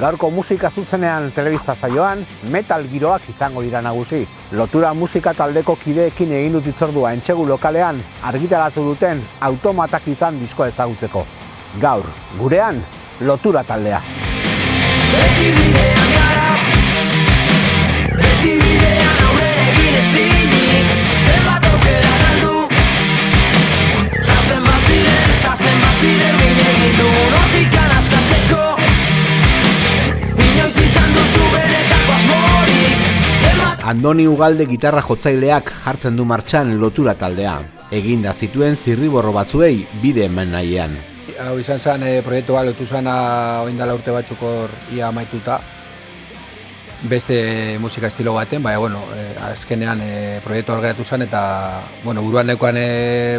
Gaurko musika zuzenean telebista saioan, metal giroak izango dira nagusi. Lotura musika taldeko kideekin egin dut hitzordua Entsegu lokalean argitaratu duten Automatak izan diskoa ezagutzeko. Gaur, gurean, Lotura taldea. Beti bidean gara, beti bidean aurrera egin ezinik, zenbat aukera galdu, ta zenbat bider min egin du, notikan askatzeko, inoiz izan duzu benetako asmorik, zenbat... Andoni Ugalde gitarra jotzaileak jartzen du martxan Lotura taldea. Eginda zituen zirriborro batzuei bide eman nahiean. Hau izan zen proiektua lotu zana oindala urte batzuk hor ia amaituta. Beste musika estilo baten, baina azkenean proiektua hor geratu zen eta buruan neukan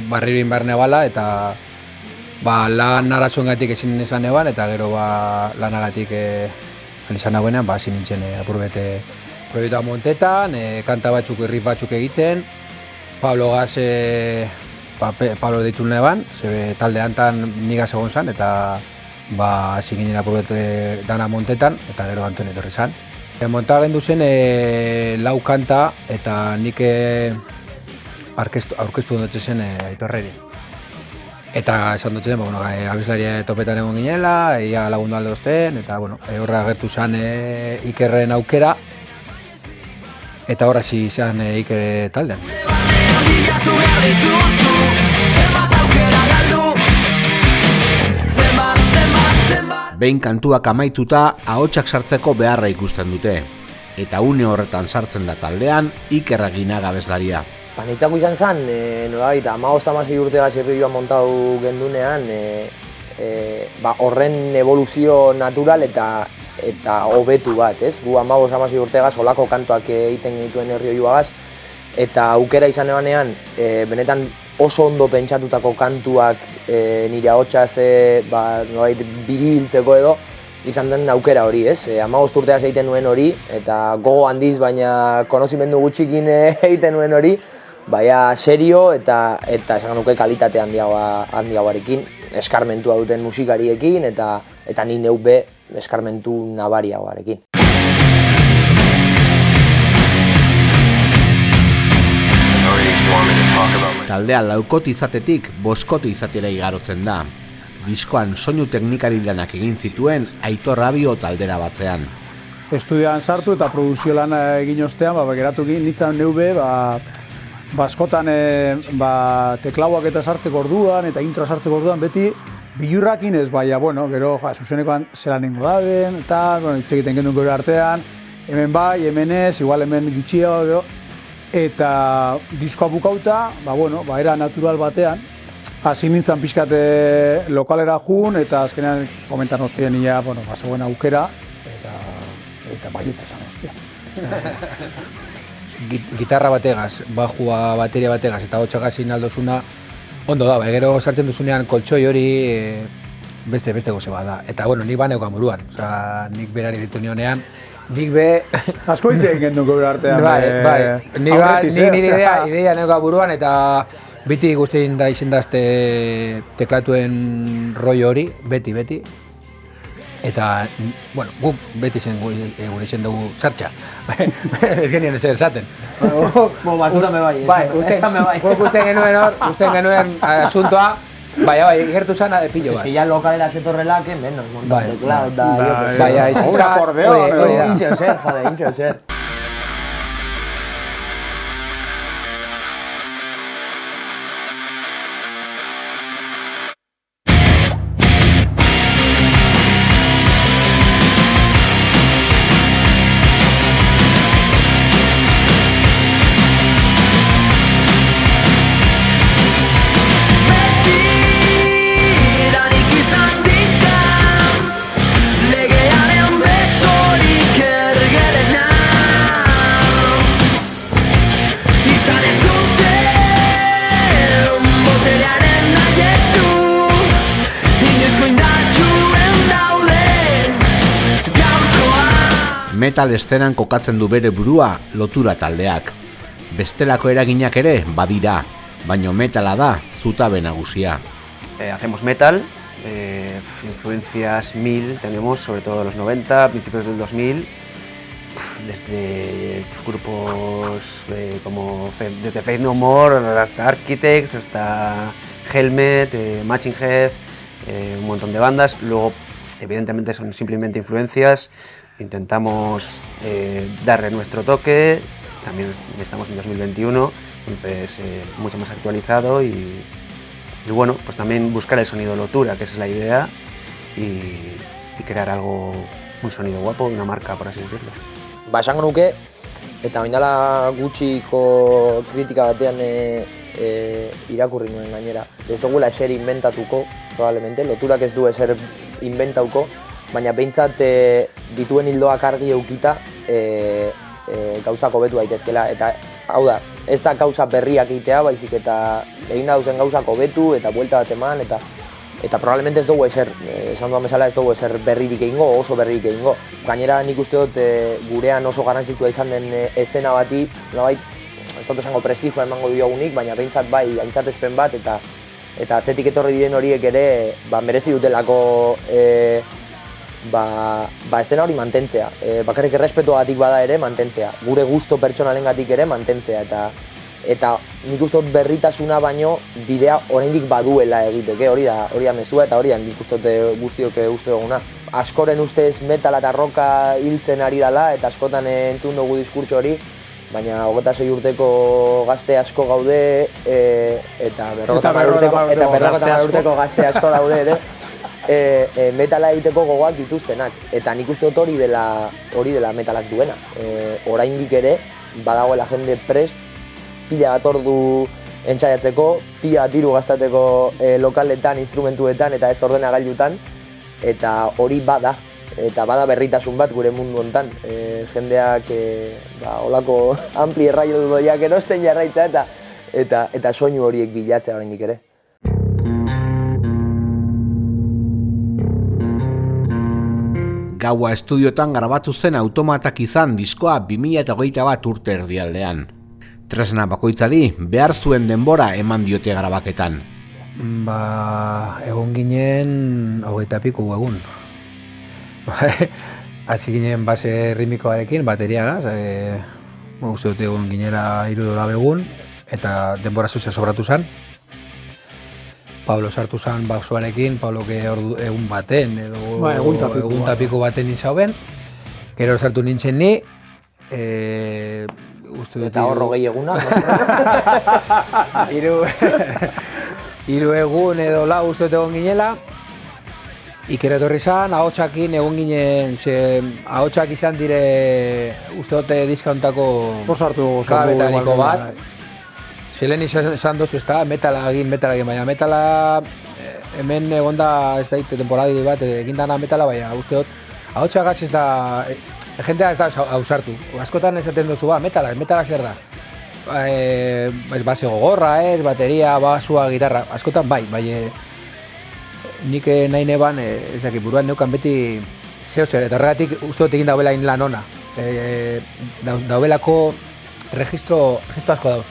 barririn barne bala eta lan arazoengatik ezin izan eban eta gero lanagatik izan nagoenean hasi nintzen apurbete proiektua montetan, kanta batzuk, riff batzuk egiten. Pablo Gaz Pablo deitu neban, talde hantan nigaz egon zan, eta hasi ginen apurbete dana montetan, eta gero Antoni etorri zan. Monta gendu zen lau kanta, eta nik aurkeztu ondotzen zen Aitorreri. Eta esan dutzen, abeslaria topetan egon ginela, ia lagundu alde ozten, eta horra agertu zen Ikerren aukera, eta horra hasi izan Iker taldean. Behin kantuak amaituta, ahotsak sartzeko beharra ikusten dute. Eta une horretan sartzen da taldean, Iker Aginaga abeslaria. Nitzako izan zen, nolabait, 15-16 urte zirrioa montatu gendunean, horren evoluzio natural eta hobetu bat, ez? Gu 15-16 urtegaz olako kantuak egiten genituen herrioiuagaz, eta aukera izan ebanean, benetan oso ondo pentsatutako kantuak nire ahotsaz biribiltzeko edo, izan den aukera hori, ez? 15 urteaz egiten nuen hori, eta gogo handiz, baina konozimendu gutxikin egiten nuen hori, baina serio eta esan nuke kalitate handiagoarekin, eskarmentua duten musikariekin eta ni neu be eskarmentu nabariagoarekin. Taldea laukot izatetik boskot izatera igarotzen da. Diskoan soinu teknikari lanak egin zituen Aitor Abio taldera batzean. Estudian sartu eta produzio lana egin ostean, geratu egin nintzen neube, askotan teklauak eta sartzeko orduan eta introa sartzeko orduan beti bilurrakin ez, gero zuzenekoan zelanengo daben, eta hitz egiten gendun gure artean, hemen bai, hemen ez, igual hemen gutxiago, eta diskoa bukauta, era natural batean, hasi nintzen pixkate lokalera jun, eta azkenean komentar notzien ia, zegoen aukera, eta baietza esan hostia. Gitarra bategaz, bajua, bateria bategaz eta hotxak hasi naldozuna, ondo da, gero sartzen duzunean koltsoi hori beste goze bat da. Eta nik baneukan buruan, nik berari ditu nionean, nik be... Asko hitzen gendun gure artean. Nik idea neuka buruan eta beti guztien da izendazte teklatuen rollo hori, beti. Eta, guk beti gure izen dugu sartxa. Ez genien ezer esaten. Batzuta me bai, usten genuen asuntoa, gertu zan pillo bat. Ya lokalera zetorrela, que menos, montar teclado, un acordeón. Inse ser. Metal estenan kokatzen du bere burua Lotura taldeak. Bestelako eraginak ere badira, baino metala da zutabe nagusia. Hacemos metal influencias 1000 tenemos, sobre todo de los 90, principios del 2000, desde grupos desde Faith No More hasta Architects, hasta Helmet, Matching Head, un montón de bandas. Luego, evidentemente, son simplemente influencias. Intentamos darle nuestro toque. También estamos en 2021, entonces mucho más actualizado y bueno, pues también buscar el sonido Lotura, que esa es la idea, y crear un sonido guapo, una marca, por así decirlo. Esango nuke, eta oindala gutxiko kritika batean irakurri nuen gainera. Ez dugula eser inventatuko, probablemente, Loturak ez du eser inventauko, baina behintzat dituen hildoak argi eukita gauzak hobetu daitezkela. Eta hau da, ez da gauza berriak egitea, baizik eta egin dauzen gauzak hobetu eta buelta bat eman, eta probablemente ez dugu eser, esan duan bezala ez dugu eser berririk egingo, oso berririk egingo. Gainera nik uste dut gurean oso garrantzitsua izan den eszena bati, nolabait, ez dut esango prestigioa emango diogunik, baina behintzat bai aintzatespen bat, eta atzetik etorri diren horiek ere merezi dutelako eszena hori mantentzea. Bakarrik errespetuagatik bada ere mantentzea, gure gusto pertsonalengatik ere mantentzea, eta nik uste dut berritasuna baino bidea oraindik baduela egiteke, hori da mezua eta hori da nik uste dut guztiok uste duguna. Askoren ustez metala eta roka hiltzen ari dela eta askotan entzun dugu diskurtso hori, baina 26 urteko gazte asko gaude eta 50 urteko gazte asko daude ere. Metala egiteko gogoak dituztenak, eta nik uste dut hori dela metalak duena. Oraindik ere badagoela jende prest pila bat ordu entsaiatzeko, pila bat diru gastateko lokaletan, instrumentuetan eta ez ordenagailutan, eta hori bada berritasun bat gure mundu hontan. Jendeak holako ampli erraio doiak erosten jarraitza eta soinu horiek bilatzea oraindik ere. Gaua estudiotan grabatu zen Automatak izan diskoa 2021 urte erdialdean. Tresna bakoitzari behar zuen denbora eman diote grabaketan. Egon ginen 20 piku egun. Hasi ginen base ritmikoarekin, bateriagaz. Uste dut egon ginera 3 egun, eta denbora zuzea sobratu zen. Pablo sartu zen baksoarekin, Pablo egun baten, edo egun tapiko baten izauen. Gero sartu nintzen ni, eta horro gehi eguna. Hiru egun edo lau uste dut egon ginela. Iker etorri zen, ahotsakin egon ginen, ahotsak izan dire uste dut diskaontako klabetariko bat. Zelen izan dozu ez da, metala egin, baina metala hemen egon da ez da temporadi bat egin dana metala, baina uste dut ahotsagaz ez da, jendea ez da ausartu. Askotan esaten duzu metala zer da. Ez base gogorra, bateria, basua, gitarra, askotan bai, nik nahi neban, ez dakit, buruan neukan beti zehozer, eta horregatik uste dut egin daubela lan ona. Daubelako registro asko dauz.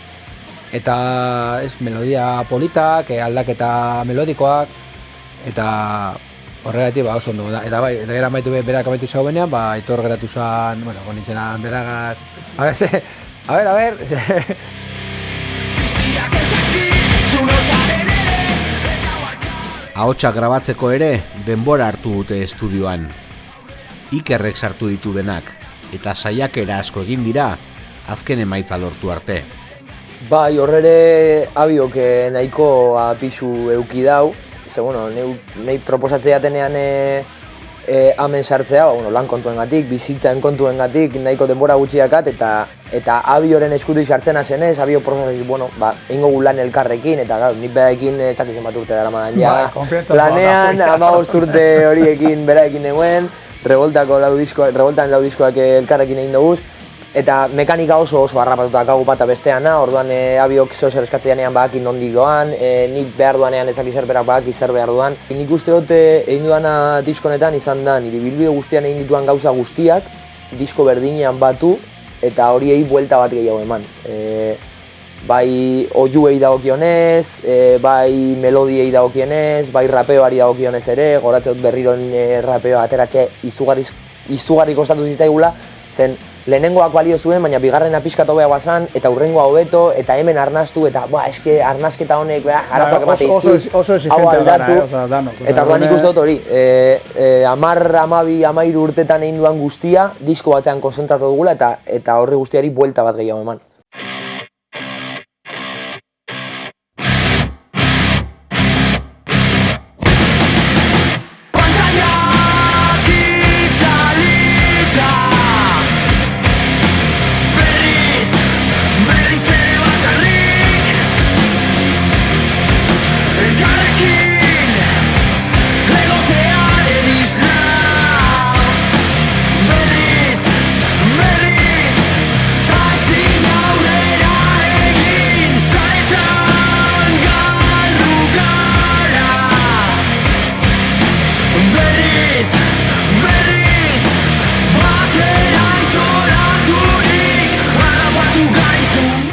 Eta melodia politak, aldaketa melodikoak, eta horregatik oso ondo da. Eta bai, eta berak amaitu zaubenean, Aitor geratu zen, konintzenan beragaz. A ver. Ahotsak grabatzeko ere denbora hartu dute estudioan. Ikerrek sartu ditu denak, eta saiakera asko egin dira, azken emaitza lortu arte. Bai, horrere abiok nahiko pisu euki dau, ze nahi proposatzea jatenean hemen sartzea, lan kontuengatik, bizitzaren kontuengatik, nahiko denbora gutxiakat, eta abioren eskutik sartzen hasenez, abio proposatzen, egingo gu lan elkarrekin, eta nik beraekin ez dakizen bat urte daramadan ja. Lanean, 15 urte horiekin beraekin eguen, revoltan lau diskoak elkarrekin egin duguz, eta mekanika oso harrapatuta daukagu bata besteana, orduan abiok zeozer eskatzeanean badaki nondik doan, nik behar duanean ezaki zer berak badaki zer behar duan. Nik uste dut egin duana diskonetan izan da, nire bilbide guztian egin dituan gauza guztiak, disko berdinean batu, eta horiei buelta bat gehiago eman. bai oiuei dagokionez, bai melodiei dagokionez, bai rapeoari dagokionez ere, goratzen dut berriron rapeoa ateratzea izugarri kostatu zitzaigula, zen lehenengoak balio zuen, baina bigarrena pixkat hobeagoa zan, eta hurrengoa hobeto, eta hemen arnastu, eta eske arnasketa honek arazoak emate izkit, hau aldatu, eta orduan ikusten dut hori, 10, 12, 13 urtetan egin duan guztia, disko batean konzentratu dugula, eta horri guztiari buelta bat gehiago eman.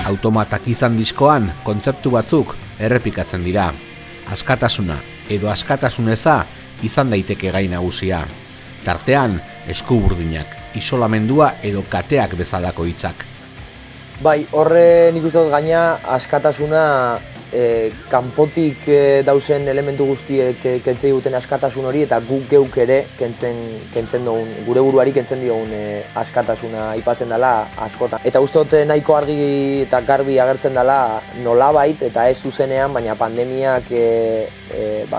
Automatak izan diskoan kontzeptu batzuk errepikatzen dira. Askatasuna edo askatasun eza izan daiteke gai nagusia. Tartean, eskuburdinak, isolamendua edo kateak bezalako hitzak. Bai, horre nik uste dut gaina askatasuna kanpotik dauzen elementu guztiek kentzen duten askatasun hori eta guk geuk ere kentzen dugun, gure buruari kentzen diogun askatasuna aipatzen dela askotan. Eta uste dut nahiko argi eta garbi agertzen dela nolabait eta ez zuzenean, baina pandemiak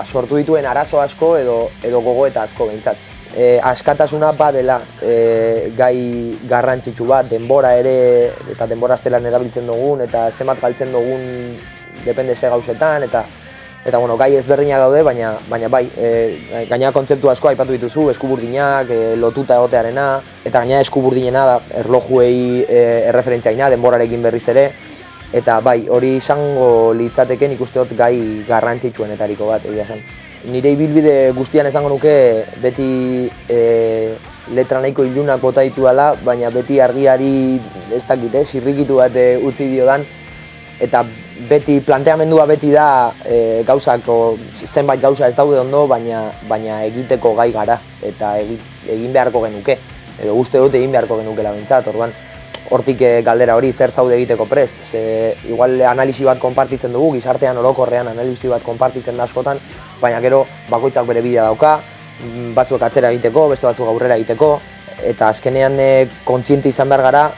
sortu dituen arazo asko edo gogoeta asko behintzat. Askatasuna badela gai garrantzitsu bat, denbora ere eta denbora zelan erabiltzen dugun eta zenbat galtzen dugun depende ze gauzetan eta bueno, gai ezberdinak daude, baina bai, gaina kontzeptu asko aipatu dituzu, eskuburdinak, lotuta egotearena, eta gaina eskuburdinena da erlojuei erreferentziaina, denborarekin berriz ere, eta bai, hori izango litzateke nik uste dut gai garrantzitsuenetariko bat, egia esan. Nire ibilbide guztian esango nuke beti letra nahiko ilunak bota ditu dela, baina beti argiari ez dakit, sirrikitu bat utzi diodan, eta beti planteamendua beti da zenbait gauza ez daude ondo, baina egiteko gai gara eta egin beharko genuke, edo uste dut egin beharko genukela behintzat, orduan hortik galdera hori zer zaude egiteko prest, ze igual analisi bat konpartitzen dugu, gizartean orokorrean analisi bat konpartitzen da askotan, baina gero bakoitzak bere bidea dauka, batzuek atzera egiteko, beste batzuk aurrera egiteko, eta azkenean kontziente izan behar gara,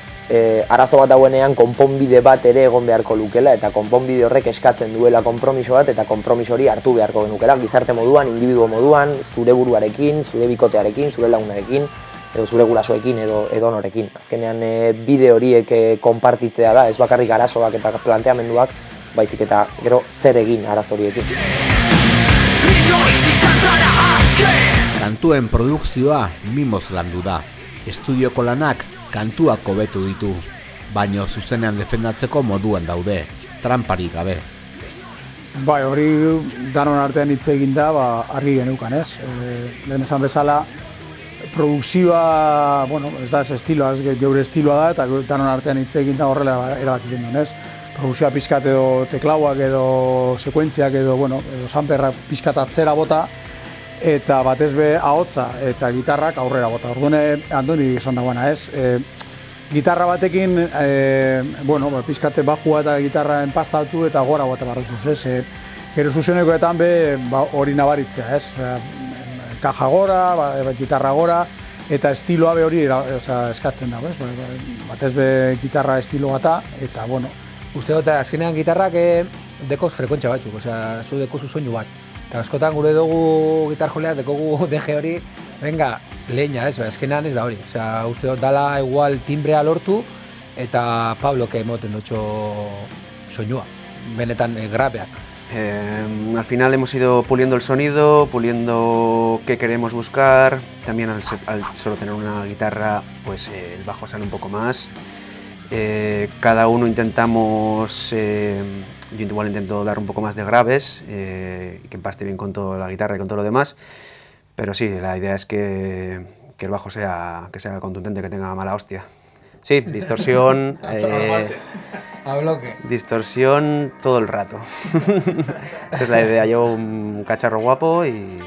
arazo bat dauenean konponbide bat ere egon beharko lukela eta konponbide horrek eskatzen duela konpromiso bat eta konpromiso hori hartu beharko genukela gizarte moduan, individuo moduan, zure buruarekin, zure bikotearekin, zure lagunarekin edo zure gurasoekin edo norekin. Azkenean bide horiek konpartitzea da, ez bakarrik arazoak eta planteamenduak, baizik eta gero zer egin arazo horiekin. Kantuen produkzioa mimoz landu da. Estudioko lanak kantuak hobetu ditu, baina zuzenean defendatzeko moduan daude, tramparik gabe. Bai, hori danon artean hitz egin da, argi geneukan, ez? Lehen esan bezala, produkzioa, bueno, ez da ez estiloa, ez geure estiloa da, eta danon artean hitz egin da horrela erabaki genuen, ez? Produkzioa pixkat edo teklauak edo sekuentziak edo, bueno, edo samperrak pixkat atzera bota, eta batez be ahotsa eta gitarrak aurrera bota. Orduan Andoni esan dagoena, ez? Gitarra batekin, bueno, pixkate bajua eta gitarra enpastatu eta gora bota barrezuz, ez? Gero zuzenekoetan be hori nabaritzea, ez? Kaja gora, gitarra gora, eta estiloa be hori eskatzen dago, ez? Batez be gitarra estilo bata, eta bueno. Uste dut, azkenean gitarrak dekoz frekuentzia batzuk, zu dekozu soinu bat. Eta askotan gure dugu gitar joleak, dekogu DG hori, venga, leña, ez, azkenean ez da hori. Uste dut, dala igual timbrea lortu, eta Pabloke emoten dutxo soinua, benetan grabeak. Al final hemos ido puliendo el sonido, puliendo qué queremos buscar. También al solo tener una guitarra, pues el bajo sale un poco más. Cada uno intentamos, yo igual intento dar un poco más de graves, y que empaste bien con toda la guitarra y con todo lo demás. Pero sí, la idea es que el bajo sea contundente, que tenga mala hostia. Sí, distorsión, A bloque. distorsión todo el rato. Esa es la idea, llevo un cacharro guapo y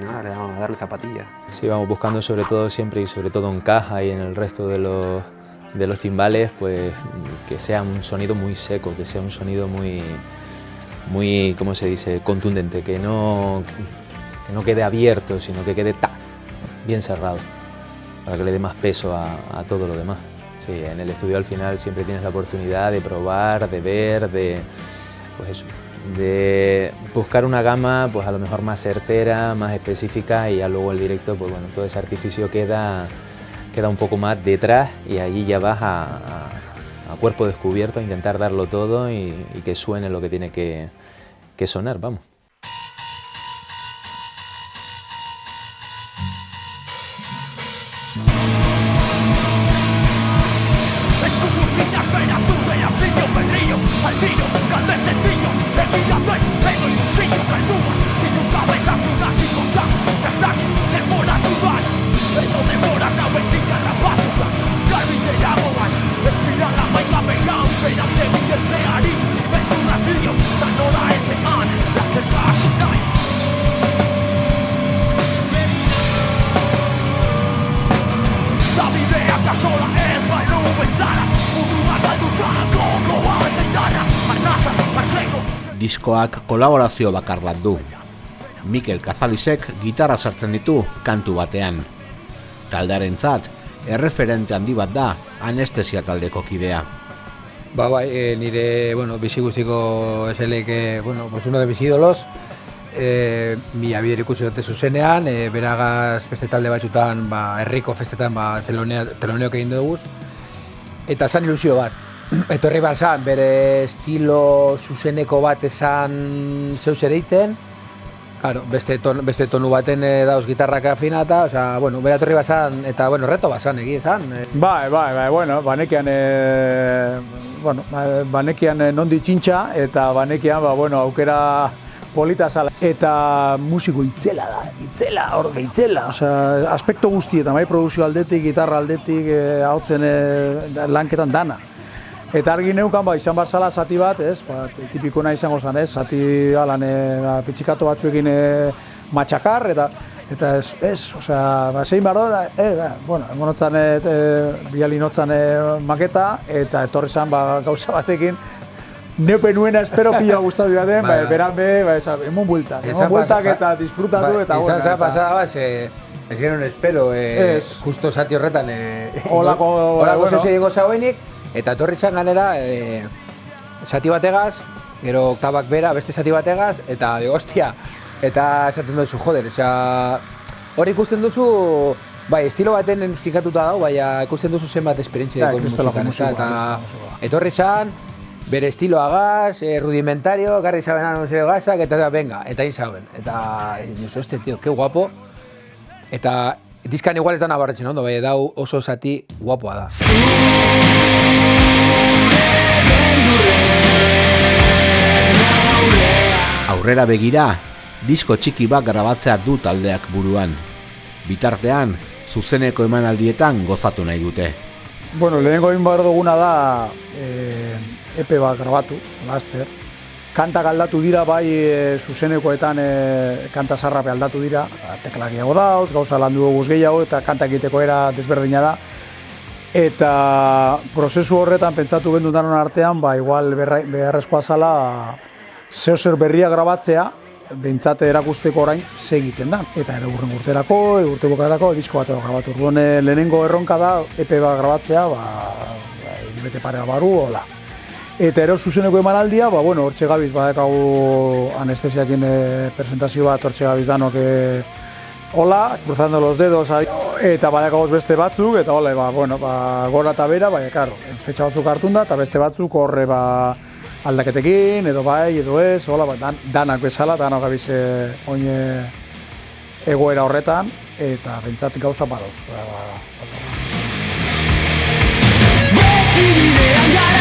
nada, le vamos a darle zapatilla. Sí, vamos buscando sobre todo siempre y sobre todo en caja y en el resto de los timbales, pues que sea un sonido muy seco, que sea un sonido muy, ¿cómo se dice?, contundente, que no quede abierto, sino que quede bien cerrado, para que le dé más peso a todo lo demás. Sí, en el estudio al final siempre tienes la oportunidad de probar, de ver, pues eso, de buscar una gama pues a lo mejor más certera, más específica, y ya luego el directo, pues bueno, todo ese artificio queda un poco más detrás y allí ya vas a cuerpo descubierto a intentar darlo todo y que suene lo que tiene que sonar, vamos. Diskoak kolaborazio bakar bat du. Mikel Kazalisek gitarra sartzen ditu kantu batean. Taldearentzat erreferente handi bat da Anestesia taldeko kidea. Bai, nire, bizi guztiko eselek, pues uno de mis ídolos. Mila bider ikusi dute zuzenean, beragaz beste talde batzutan, herriko festetan teloneok egin dugu. Eta zan ilusio bat. Etorri bat zan, bere estilo zuzeneko bat esan zeuz ere iten. Claro, beste tonu baten dauz gitarrak afinata, bera etorri bat zan, eta reto bat zan egia zan. Bai, banekian nondi txintxa, eta banekian, aukera polita zala. Eta musiko itzela da, itzela. Aspekto guztietan, produzio aldetik, gitarra aldetik, hautzen lanketan dana. Eta argi neukan, izan bar zala zati bat, tipikuna izango zen, zati pitxikatu batzuekin matxakar, eta zein bardo, emonotzan, bialinotzan maketa, eta etorri zen gauza batekin, neupe nuena espero pila gustatu baten, beran emon bueltak eta disfrutatu, eta izan zen pasada, ez genuen espero, justo zati horretan, holako zeu egingo zauenik, eta etorri izan ganera, zati bategaz, gero oktabak bera, beste zati bategaz, eta hostia, eta esaten duzu, joder, hori ikusten duzu, estilo baten fikatuta dago, ikusten duzu zenbat esperientzia dago musikan, eta etorri izan, bere estiloagaz, rudimentario, garri zabenan onsero gazak, eta venga, eta inzaben, eta duzu, tío, que guapo, eta diskan igual ez da nabarretzen ondo, dau oso zati guapoa da. Aurrera begira, disko txiki bat grabatzea du taldeak buruan. Bitartean, zuzeneko emanaldietan gozatu nahi dute. Lehenengo egin behar duguna da EP bat grabatu, laster. Kantak aldatu dira, zuzenekoetan kanta zarrape aldatu dira, teklagiago dauz, gauza landu dugu gehiago eta kantak egiteko era desberdina da. Eta prozesu horretan pentsatu gendu danon artean, igual beharrezkoa zala zeozer berria grabatzea, behintzate erakusteko orain ze egiten da. Eta ere urte bukaerako disko bat grabatu. Lehenengo erronka da EP bat grabatzea, hilabete parea baru, hola. Eta ero zuzeneko emanaldia, hortxe gabiz badakagu Anestesiakin presentazio bat, hortxe gabiz danok hola, cruzando los dedos, eta badakagoz beste batzuk, eta hola, gora eta bera, karo, fetxa batzuk hartun da, eta beste batzuk horre aldaketekin, edo ez, hola, danak bezala, danak gabiz oine egoera horretan, eta bentsatik gauza badoz. Beti bidean